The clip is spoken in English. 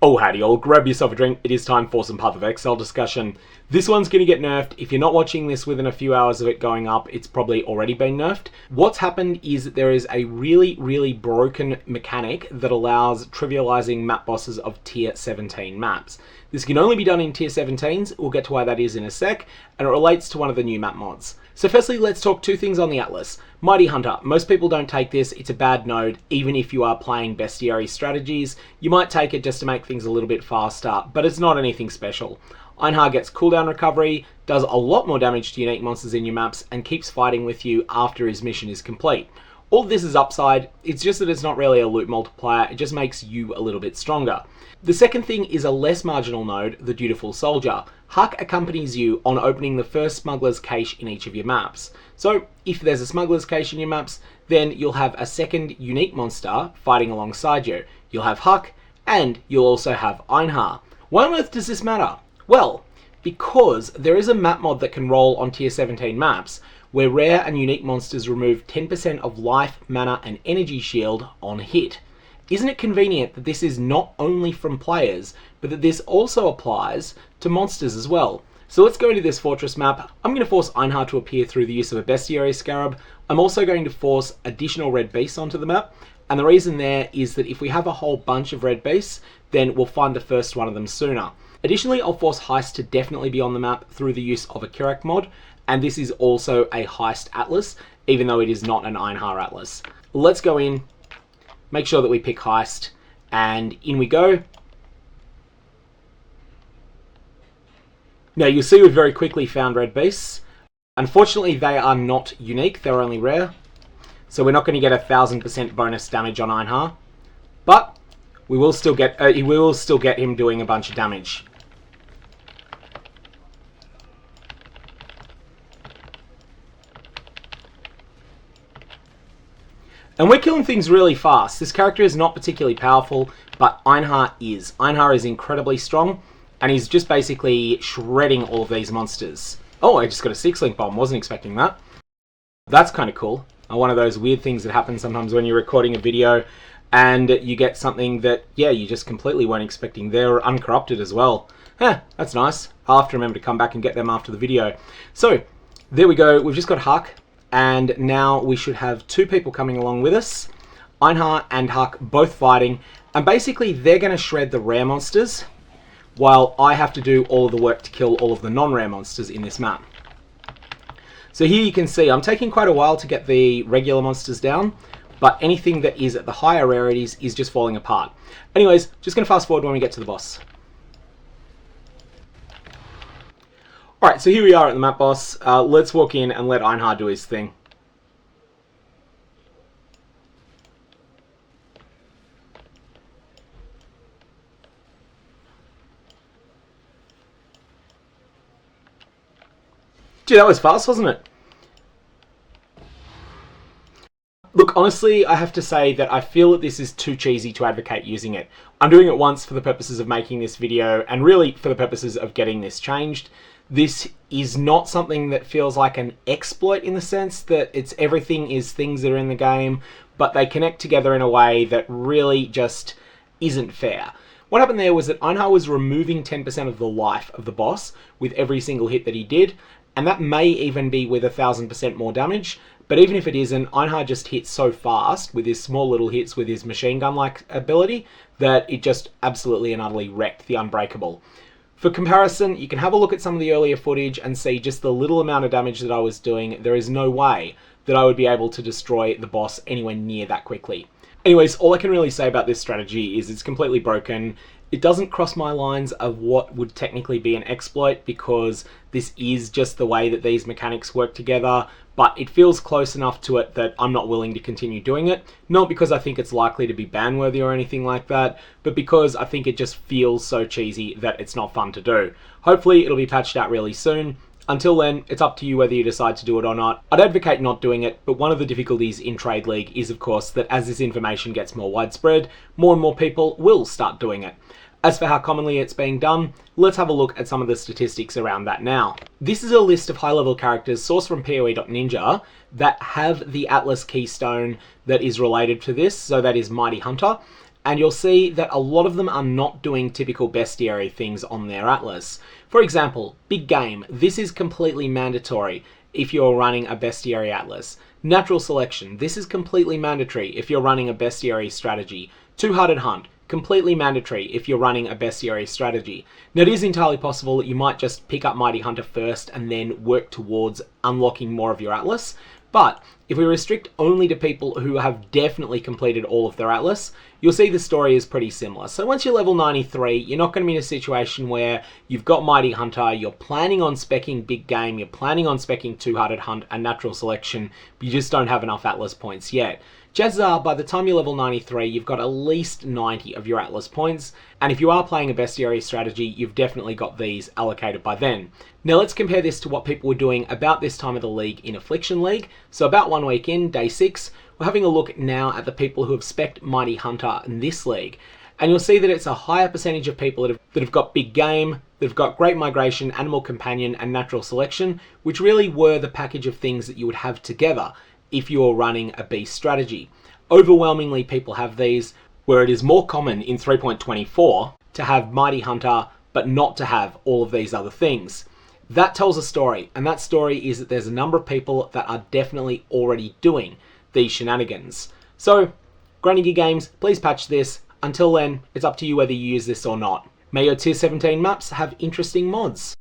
Oh howdy all, grab yourself a drink, it is time for some PathOfExile discussion. This one's going to get nerfed. If you're not watching this within a few hours of it going up, it's probably already been nerfed. What's happened is that there is a really broken mechanic that allows trivializing map bosses of tier 17 maps. This can only be done in tier 17s, we'll get to why that is in a sec, and it relates to one of the new map mods. So firstly, let's talk two things on the Atlas. Mighty Hunter. Most people don't take this, it's a bad node, even if you are playing bestiary strategies. You might take it just to make things a little bit faster, but it's not anything special. Einhar gets cooldown recovery, does a lot more damage to unique monsters in your maps, and keeps fighting with you after his mission is complete. All of this is upside, it's just that it's not really a loot multiplier, it just makes you a little bit stronger. The second thing is a less marginal node, the Dutiful Soldier. Huck accompanies you on opening the first smuggler's cache in each of your maps. So if there's a smuggler's cache in your maps, then you'll have a second unique monster fighting alongside you. You'll have Huck, and you'll also have Einhar. Why on earth does this matter? Well, because there is a map mod that can roll on tier 17 maps, where rare and unique monsters remove 10% of life, mana, and energy shield on hit. Isn't it convenient that this is not only from players, but that this also applies to monsters as well? So let's go into this fortress map. I'm going to force Einhar to appear through the use of a bestiary scarab. I'm also going to force additional red beasts onto the map. And the reason there is that if we have a whole bunch of red beasts, then we'll find the first one of them sooner. Additionally, I'll force Heist to definitely be on the map through the use of a Kirak mod. And this is also a Heist Atlas, even though it is not an Einhar Atlas. Let's go in, make sure that we pick Heist, and in we go. Now you'll see we've very quickly found red beasts. Unfortunately, they are not unique, they're only rare. So we're not going to get 1000% bonus damage on Einhar, but we will still get him doing a bunch of damage. And we're killing things really fast. This character is not particularly powerful, but Einhar is. Einhar is incredibly strong, and he's just basically shredding all of these monsters. Oh, I just got a 6-link bomb. Wasn't expecting that. That's kind of cool. One of those weird things that happen sometimes when you're recording a video and you get something that, yeah, you just completely weren't expecting. They're uncorrupted as well. That's nice. I'll have to remember to come back and get them after the video. So, there we go. We've just got Huck. And now we should have two people coming along with us. Einhar and Huck both fighting. And basically they're going to shred the rare monsters, while I have to do all of the work to kill all of the non-rare monsters in this map. So here you can see I'm taking quite a while to get the regular monsters down, but anything that is at the higher rarities is just falling apart. Anyways, just going to fast forward when we get to the boss. Alright, so here we are at the map boss. Let's walk in and let Einhar do his thing. Gee, that was fast, wasn't it? Look, honestly, I have to say that I feel that this is too cheesy to advocate using it. I'm doing it once for the purposes of making this video, and really for the purposes of getting this changed. This is not something that feels like an exploit in the sense that everything is things that are in the game, but they connect together in a way that really just isn't fair. What happened there was that Einhar was removing 10% of the life of the boss with every single hit that he did, and that may even be with 1000% more damage, but even if it isn't, Einhar just hits so fast with his small little hits with his machine gun-like ability that it just absolutely and utterly wrecked the Unbreakable. For comparison, you can have a look at some of the earlier footage and see just the little amount of damage that I was doing. There is no way that I would be able to destroy the boss anywhere near that quickly. Anyways, all I can really say about this strategy is it's completely broken. It doesn't cross my lines of what would technically be an exploit because this is just the way that these mechanics work together, but it feels close enough to it that I'm not willing to continue doing it. Not because I think it's likely to be ban-worthy or anything like that, but because I think it just feels so cheesy that it's not fun to do. Hopefully it'll be patched out really soon. Until then, it's up to you whether you decide to do it or not. I'd advocate not doing it, but one of the difficulties in Trade League is, of course, that as this information gets more widespread, more and more people will start doing it. As for how commonly it's being done, let's have a look at some of the statistics around that now. This is a list of high-level characters sourced from POE.ninja that have the Atlas keystone that is related to this, so that is Mighty Hunter. and you'll see that a lot of them are not doing typical bestiary things on their atlas. For example, big game. This is completely mandatory if you're running a bestiary atlas. Natural selection. This is completely mandatory if you're running a bestiary strategy. Two-hearted hunt. Completely mandatory if you're running a bestiary strategy. Now, it is entirely possible that you might just pick up Mighty Hunter first and then work towards unlocking more of your atlas. But if we restrict only to people who have definitely completed all of their atlas, you'll see the story is pretty similar. So once you're level 93, you're not going to be in a situation where you've got Mighty Hunter, you're planning on speccing big game, you're planning on speccing two-hearted hunt and natural selection, but you just don't have enough atlas points yet. Chances are, by the time you're level 93, you've got at least 90 of your atlas points, and if you are playing a bestiary strategy, you've definitely got these allocated by then. Now let's compare this to what people were doing about this time of the league in Affliction League. So about 1 week in, day 6, we're having a look now at the people who have specced Mighty Hunter in this league. And you'll see that it's a higher percentage of people that have got big game, that have got great migration, animal companion, and natural selection, which really were the package of things that you would have together if you're running a beast strategy. Overwhelmingly, people have these, where it is more common in 3.24 to have Mighty Hunter, but not to have all of these other things. That tells a story, and that story is that there's a number of people that are definitely already doing these shenanigans. So, Granny Gear Games, please patch this. Until then, it's up to you whether you use this or not. May your Tier 17 maps have interesting mods.